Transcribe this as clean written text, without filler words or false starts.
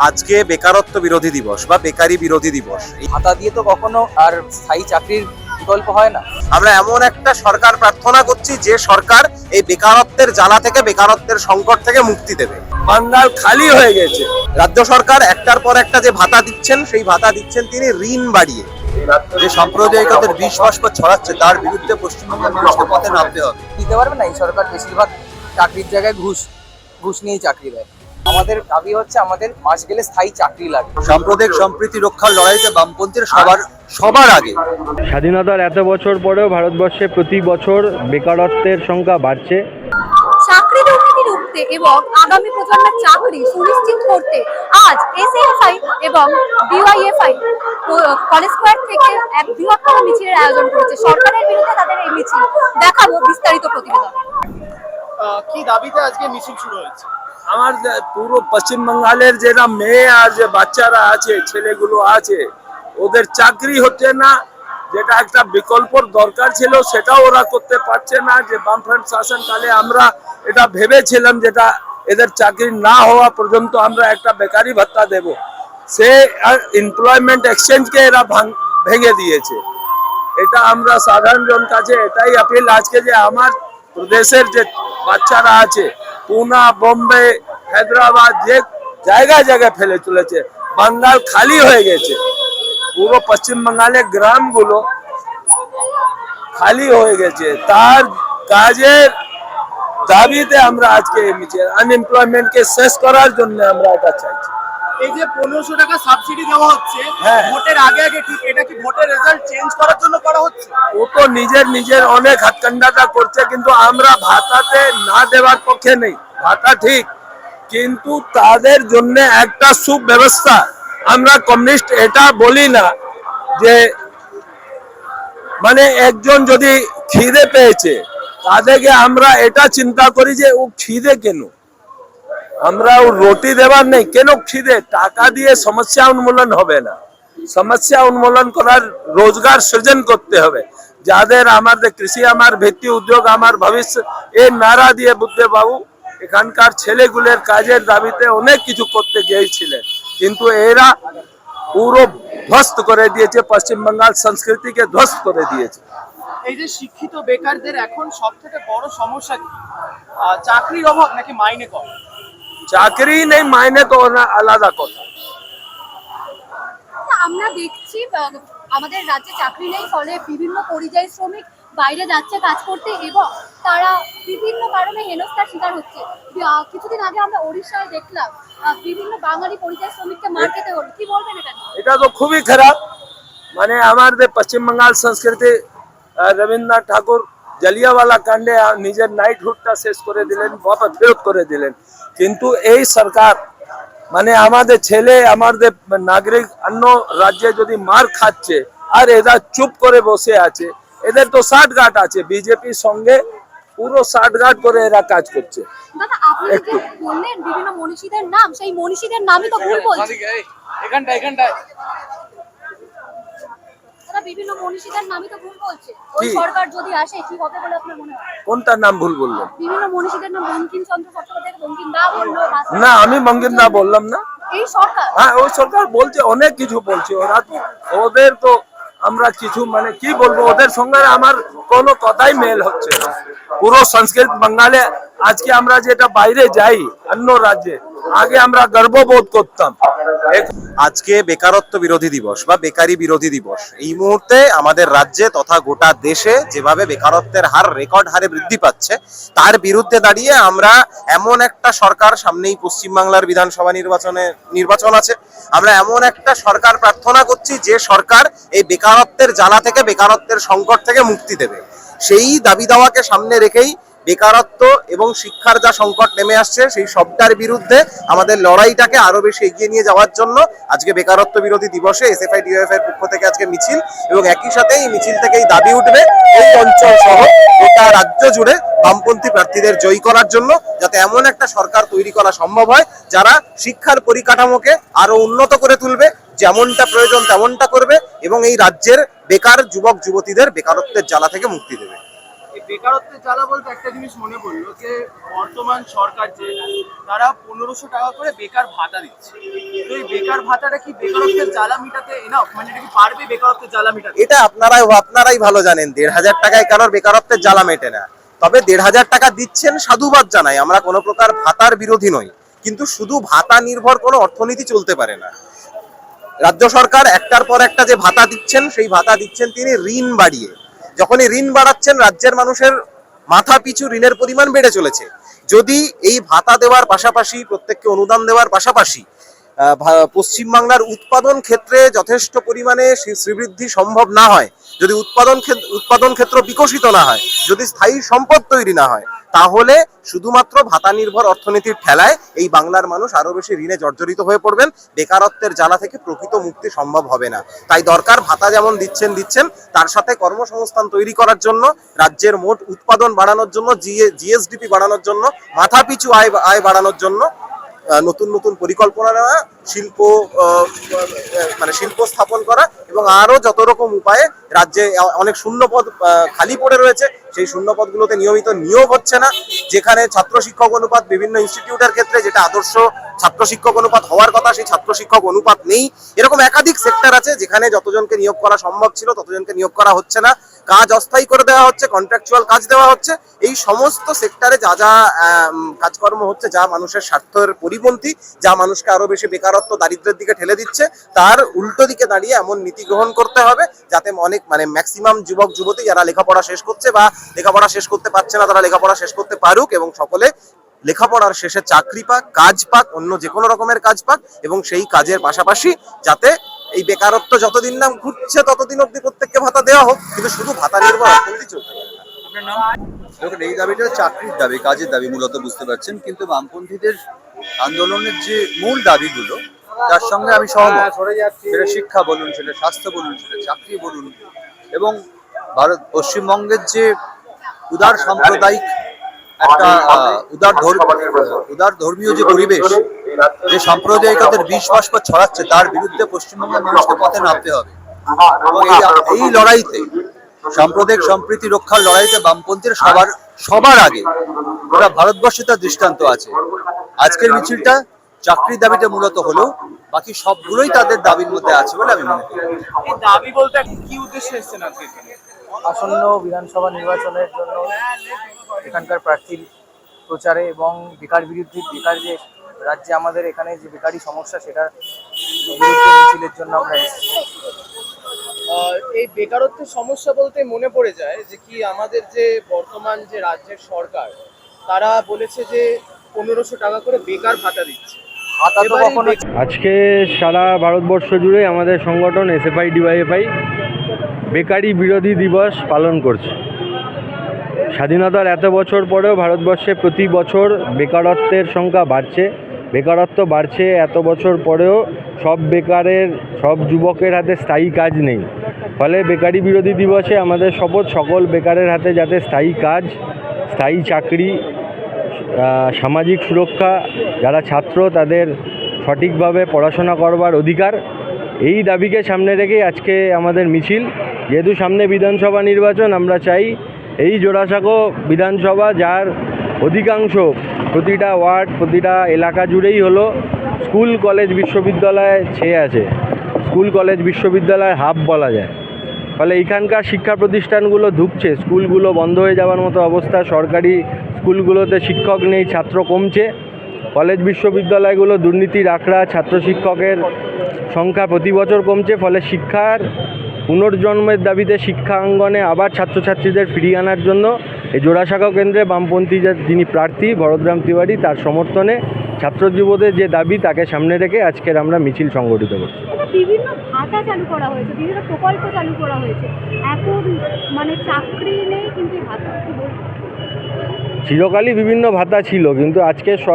আজকে বেকারত্ব বিরোধী দিবস বা বেকারি বিরোধী দিবস। ভাতা দিয়ে তো কখনো আর স্থায়ী চাকরির বিকল্প হয় না। আমরা এমন একটা সরকার প্রার্থনা করছি যে সরকার এই বেকারত্বের জ্বালা থেকে, বেকারত্বের সংকট থেকে মুক্তি দেবে। বাঙ্গাল খালি হয়ে গেছে। রাজ্য সরকার একটার পর একটা যে ভাতা দিচ্ছেন, সেই ভাতা দিচ্ছেন তিনি ঋণ বাড়িয়ে। যে সাম্প্রদায়িকতার বিষ ছড়াচ্ছে তার বিরুদ্ধে পশ্চিমবঙ্গের মানুষকে পথে নামতে হবে। দিতে পারবে না এই সরকার। বেশিরভাগ চাকরির জায়গায় ঘুষ নিয়েই চাকরি দেয়। আমাদের দাবি হচ্ছে আমাদের মাস গেলে স্থায়ী চাকরি লাগে। সাম্প্রদায়িক সম্প্রীতি রক্ষার লড়াইতে বামপন্থীর সবার আগে। স্বাধীনতার এত বছর পরেও ভারতবর্ষে প্রতি বছর বেকারত্বের সংখ্যা বাড়ছে। চাকরি দুর্নীতি রুখতে এবং আগামী প্রজন্মের চাকরি সুনিশ্চিত করতে আজ এসএএফআই এবং ডিওয়াইএফআই কলেজ স্কয়ার থেকে এক বৃহত্তর মিছিলের আয়োজন করেছে। সরকারের বিরুদ্ধে তাদের এই মিছিল, দেখাবো বিস্তারিত প্রতিবেদন। কি দাবিতে আজকে মিছিল শুরু হয়েছে? আমার পুরো পশ্চিম বাঙ্গালের যেটা মেয়ে আর যে বাচ্চারা আছে, ছেলেগুলো আছে, ওদের চাকরি হচ্ছে না। যেটা একটা বিকল্পর দরকার ছিল সেটাও ওরা করতে পারছে না। যে বামফ্রন্ট শাসনকালে আমরা এটা ভেবেছিলাম যেটা এদের চাকরি না হওয়া পর্যন্ত আমরা একটা বেকারি ভাতা দেব, সে এমপ্লয়মেন্ট এক্সচেঞ্জকে এরা ভেঙে দিয়েছে। এটা আমরা সাধারণ জন কাছে এটাই আপিল আজকে যে আমার প্রদেশের যে বাচ্চারা আছে, পুনা, বোম্বে, হায়দ্রাবাদ, যে জায়গায় জায়গায় ফেলে চলেছে। বাঙ্গাল খালি হয়ে গেছে। পুরো পশ্চিম বাঙ্গালের গ্রামগুলো খালি হয়ে গেছে। তার কাজের দাবিতে আমরা আজকে আনএমপ্লয়মেন্টকে শেষ করার জন্য আমরা এটা চাইছি। এই যে 1500 টাকা সাবসিডি দেওয়া হচ্ছে ভোটের আগে আগে, ঠিক এটা কি ভোটের রেজাল্ট চেঞ্জ করার জন্য করা হচ্ছে? ও তো নিজের অনেক হাতকান্ডাটা করছে, কিন্তু আমরা ভাতাতে না দেওয়ার পক্ষে নেই। ভাতা ঠিক, কিন্তু তাদের জন্য একটা সুব্যবস্থা। আমরা কমিউনিস্ট এটা বলি না যে মানে একজন যদি খিদে পেয়েছে তাদেরকে আমরা এটা চিন্তা করি যে ও খিদে কেন, আমরা ও রুটি দেওয়ার নেই, কেন খিদে। টাকা দিয়ে সমস্যা উন্মূলন হবে না। সমস্যা উন্মূলন করার রোজগার সৃজন করতে হবে। যাদের আমাদের কৃষি আমার ভিত্তি, উদ্যোগ আমার ভবিষ্যৎ, এই নারা দিয়ে বুদ্ধবাবু এখানকার ছেলেগুলোর কাজের দাবিতে অনেক কিছু করতে গিয়েছিলেন, কিন্তু এরা পুরো ধ্বস্ত করে দিয়েছে। পশ্চিম বাঙ্গাল সংস্কৃতিকে ধ্বস্ত করে দিয়েছে। এই যে শিক্ষিত বেকারদের এখন সব থেকে বড় সমস্যা কি? চাকরির অভাব নাকি মাইনে কম? চাকরি নেই, মাইনে তো আলাদা কথা। আমরা দেখছি আমাদের রাজ্যে চাকরি নেই, ফলে বিভিন্ন পরিযায়ী শ্রমিক বাইরে যাচ্ছে কাজ করতে এবং তারা বিভিন্ন কারণে হেনস্থার শিকার হচ্ছে। কিছুদিন আগে আমরা ওড়িশায় দেখলাম বিভিন্ন বাঙালি পরিযায়ী শ্রমিককে মার খেতে হলো। কি বলবেন এটা? এটা তো খুবই খারাপ। মানে আমাদের পশ্চিম বাঙ্গাল সংস্কৃতি, রবীন্দ্রনাথ ঠাকুর জালিয়াওয়ালা কাণ্ডে নিজের নাইটহুডটা শেষ করে দিলেন, বাবা ফেরত করে দিলেন। কিন্তু এই সরকার মানে আমাদের ছেলে, আমাদের নাগরিক অন্য রাজ্যে যদি মার খাচ্ছে আর এরা চুপ করে বসে আছে, এদের তো ষাটঘাট আছে। বিজেপির সঙ্গে পুরো ষাটঘাট করে এরা কাজ করছে। দাদা, আপনি যে বললেন বিভিন্ন মনীষীদের নাম, সেই মনীষীদের নামই তো ভুল বলছে। এখানটায় বিভিন্ন মনীষীদের নামই তো ভুল বলছে। ওই সরকার যদি আসে কি হবে বলে আপনার মনে হয়? কোনটা নাম ভুল বললেন? বিভিন্ন মনীষীদের নাম বঙ্কিমচন্দ্র চট্টোপাধ্যায়, বঙ্কিমদা বললো। না, আমি বঙ্কিমদা বললাম না। এই সরকার, হ্যাঁ, ওই সরকার বলছে, অনেক কিছু বলছে। ওরা তো ওদের তো আমরা কিছু মানে কি বলবো, ওদের সঙ্গে আমার কোনো কথাই মেল হচ্ছে না। পুরো সংস্কৃত বাঙালি আজকে আমরা যেটা বাইরে যাই অন্য রাজ্যে, আগে আমরা গর্ববোধ করতাম। আজকে বেকারত্ব বিরোধী দিবস বা বেকারি বিরোধী দিবস। এই মুহূর্তে আমাদের রাজ্যে তথা গোটা দেশে যেভাবে বেকারত্বের হার রেকর্ড হারে বৃদ্ধি পাচ্ছে, তার বিরুদ্ধে দাঁড়িয়ে আমরা এমন একটা সরকার, সামনেই পশ্চিমবাংলার বিধানসভা নির্বাচন আছে, আমরা এমন একটা সরকার প্রার্থনা করছি যে সরকার এই বেকারত্বের জ্বালা থেকে, বেকারত্বের সংকট থেকে মুক্তি দেবে। সেই দাবি দাওয়াকে সামনে রেখেই বেকারত্ব এবং শিক্ষার যা সংকট নেমে আসছে, সেই সবটার বিরুদ্ধে আমাদের লড়াইটাকে আরো বেশি এগিয়ে নিয়ে যাওয়ার জন্য আজকে বেকারত্ব বিরোধী দিবসে এসএফআই ডিওএফআই এর পক্ষ থেকে আজকে মিছিল, এবং একই সাথে এই মিছিল থেকে এই দাবি উঠবে এই অঞ্চল সহ গোটা রাজ্য জুড়ে বামপন্থী প্রার্থীদের জয়ী করার জন্য, যাতে এমন একটা সরকার তৈরি করা সম্ভব হয় যারা শিক্ষার পরিকাঠামোকে আরো উন্নত করে তুলবে, যেমনটা প্রয়োজন তেমনটা করবে এবং এই রাজ্যের বেকার যুবক যুবতীদের বেকারত্বের জ্বালা থেকে মুক্তি দেবে। এই বেকারত্বের জ্বালা বলতে একটা জিনিস মনে পড়লো যে বর্তমান সরকার যে তারা 1500 টাকা করে বেকার ভাতা দিচ্ছে। তো এই বেকার ভাতাটা কি বেকারত্বের জ্বালা মেটাতে এনাফ, মানে এটা কি পারবে বেকারত্বের জ্বালা মেটাতে? এটা আপনারাই ভালো জানেন 1500 টাকায় কারোর বেকারত্বের জ্বালা মেটে না। তবে 1500 টাকা দিচ্ছেন, সাধুবাদ জানাই, আমরা কোনো প্রকার ভাতার বিরোধী নই, কিন্তু শুধু ভাতা নির্ভর কোনো অর্থনীতি চলতে পারে না। রাজ্য সরকার একটার পর একটা যে ভাতা দিচ্ছেন, সেই ভাতা দিচ্ছেন তিনি ঋণ বাড়িয়ে। যখনই ঋণ বাড়াচ্ছেন, রাজ্যের মানুষের মাথা পিছু ঋণের পরিমাণ বেড়ে চলেছে। যদি এই ভাতা দেওয়ার পাশাপাশি, প্রত্যেককে অনুদান দেওয়ার পাশাপাশি পশ্চিমবাংলার উৎপাদন ক্ষেত্রে যথেষ্ট পরিমাণে শ্রীবৃদ্ধি সম্ভব না হয়, যদি উৎপাদন ক্ষেত্র বিকশিত না হয়, যদি স্থায়ী সম্পদ তৈরি না হয়, তাহলে শুধুমাত্র ভাতা নির্ভর অর্থনীতির ঠেলায় এই বাংলার মানুষ আরো বেশি ঋণে জর্জরিত হয়ে পড়বেন। বেকারত্বের জ্বালা থেকে প্রকৃত মুক্তি সম্ভব হবে না। তাই দরকার, ভাতা যেমন দিচ্ছেন, তার সাথে কর্মসংস্থান তৈরি করার জন্য, রাজ্যের মোট উৎপাদন বাড়ানোর জন্য, জিএসডিপি বাড়ানোর জন্য, মাথাপিছু আয় বাড়ানোর জন্য নতুন নতুন পরিকল্পনা নেওয়া, শিল্প স্থাপন করা, এবং আরো যত রকম উপায়ে রাজ্যে অনেক শূন্যপদ খালি পড়ে রয়েছে, সেই শূন্যপদগুলোতে নিয়মিত নিয়োগ হচ্ছে না। যেখানে ছাত্র শিক্ষক অনুপাত বিভিন্ন ইনস্টিটিউটের ক্ষেত্রে যেটা আদর্শ ছাত্র শিক্ষক অনুপাত হওয়ার কথা, সেই ছাত্র শিক্ষক অনুপাত নেই। এরকম একাধিক সেক্টর আছে যেখানে যতজনকে নিয়োগ করা সম্ভব ছিল ততজনকে নিয়োগ করা হচ্ছে না, কাজ অস্থায়ী করে দেওয়া হচ্ছে, কন্ট্রাকচুয়াল কাজ দেওয়া হচ্ছে। এই সমস্ত সেক্টরে যা যা কাজকর্ম হচ্ছে, যা মানুষের স্বার্থের পরিপন্থী, যা মানুষকে আরো বেশি বেকারত্ব দারিদ্র্যের দিকে ঠেলে দিচ্ছে, তার উল্টো দিকে দাঁড়িয়ে এমন নীতি গ্রহণ করতে হবে যাতে ম্যাক্সিমাম যুবক যুবতী যারা লেখাপড়া শেষ করছে বা লেখাপড়া শেষ করতে পারছে না, তারা লেখাপড়া শেষ করতে পারুক, এবং সকলে লেখাপড়ার শেষে চাকরি পাক, কাজ পাক, অন্য যে কোনো রকমের কাজ পাক, এবং সেই কাজের পাশাপাশি যাতে এই বেকারত্ব যতদিন না ঘুরছে ততদিন অব্দি প্রত্যেককে ভাতা দেওয়া হোক, কিন্তু শুধু ভাতা নির্ভর অর্থনীতি চলতে পারে না। দেখুন, এই দাবিটা চাকরির দাবি, কাজের দাবি মূলত, বুঝতে পারছেন, কিন্তু বামপন্থীদের আন্দোলনের যে মূল দাবিগুলো, তার সঙ্গে আমি সহমত। সেটা শিক্ষা বলুন, সেটা স্বাস্থ্য বলুন, সেটা চাকরি বলুন, এবং পশ্চিমবঙ্গের যে উদার সাম্প্রদায়িক একটা উদার ধর্মীয় যে পরিবেশ, যে সাম্প্রদায়িকতার বিষ ছড়াচ্ছে, তার বিরুদ্ধে পশ্চিমবঙ্গের মানুষকে পথে নামতে হবে। এবং এই লড়াইতে, সাম্প্রদায়িক সম্প্রীতি রক্ষার লড়াইতে বামপন্থীর সবার আগে গোটা ভারতবর্ষে তার দৃষ্টান্ত আছে। আজকের মিছিলটা চাকরির দাবিটা মূলত হলেও বাকি সবগুলোই তাদের দাবির মধ্যে আছে বলে আমি মনে করি। এই দাবি বলতে কি উদ্দেশ্যে এসেছেন আজকে এখানে? আসন্ন বিধানসভা নির্বাচনের জন্য এখানকার প্রার্থীর প্রচারে এবং বেকার যে রাজ্যে আমাদের এখানে যে বেকারি সমস্যা, সেটার বিরুদ্ধে মিছিলের জন্য আমরা এসেছি। এই বেকারত্বের সমস্যা বলতে মনে পড়ে যায় যে কি আমাদের যে বর্তমান যে রাজ্যের সরকার, তারা বলেছে যে 1500 টাকা করে বেকার ভাতা দিচ্ছে। আজকে সারা ভারতবর্ষ জুড়ে আমাদের সংগঠন SFI-DYFI বেকারি বিরোধী দিবস পালন করছে। স্বাধীনতার এত বছর পরেও ভারতবর্ষে প্রতি বছর বেকারত্বের সংখ্যা বাড়ছে, বেকারত্ব বাড়ছে। এত বছর পরেও সব যুবকের হাতে স্থায়ী কাজ নেই। ফলে বেকারি বিরোধী দিবসে আমাদের শপথ, সকল বেকারের হাতে যাতে স্থায়ী কাজ, স্থায়ী চাকরি, সামাজিক সুরক্ষা, যারা ছাত্র তাদের সঠিকভাবে পড়াশোনা করবার অধিকার, এই দাবিকে সামনে রেখেই আজকে আমাদের মিছিল। যেহেতু সামনে বিধানসভা নির্বাচন, আমরা চাই এই জোড়াসাঁকো বিধানসভা, যার অধিকাংশ প্রতিটা ওয়ার্ড, প্রতিটা এলাকা জুড়েই হলো স্কুল কলেজ বিশ্ববিদ্যালয় ছেয়ে আছে, স্কুল কলেজ বিশ্ববিদ্যালয়ের হাব বলা যায়। ফলে এইখানকার শিক্ষা প্রতিষ্ঠানগুলো ধুঁকছে, স্কুলগুলো বন্ধ হয়ে যাওয়ার মতো অবস্থা। সরকারি স্কুলগুলোতে শিক্ষক নেই, ছাত্র কমছে। কলেজ বিশ্ববিদ্যালয়গুলো দুর্নীতির আখড়া, ছাত্র শিক্ষকের সংখ্যা প্রতি বছর কমছে। ফলে শিক্ষার পুনর্জন্মের দাবিতে শিক্ষা অঙ্গনে আবার ছাত্রছাত্রীদের ফিরিয়ে আনার জন্য এই জোড়াসাঁকো কেন্দ্রে বামপন্থী যিনি প্রার্থী ভরতরাম তিওয়ারি, তার সমর্থনে ছাত্র যুবদের যে দাবি, তাকে সামনে রেখে আজকের আমরা মিছিল সংগঠিত করছি। বিভিন্ন ভাতা চালু করা হয়েছে, বিভিন্ন প্রকল্প চালু করা হয়েছে, এখন চাকরি নেই কিন্তু ভাতা। চিরকালই বিভিন্ন ভাতা ছিল, কিন্তু আজকে সরকার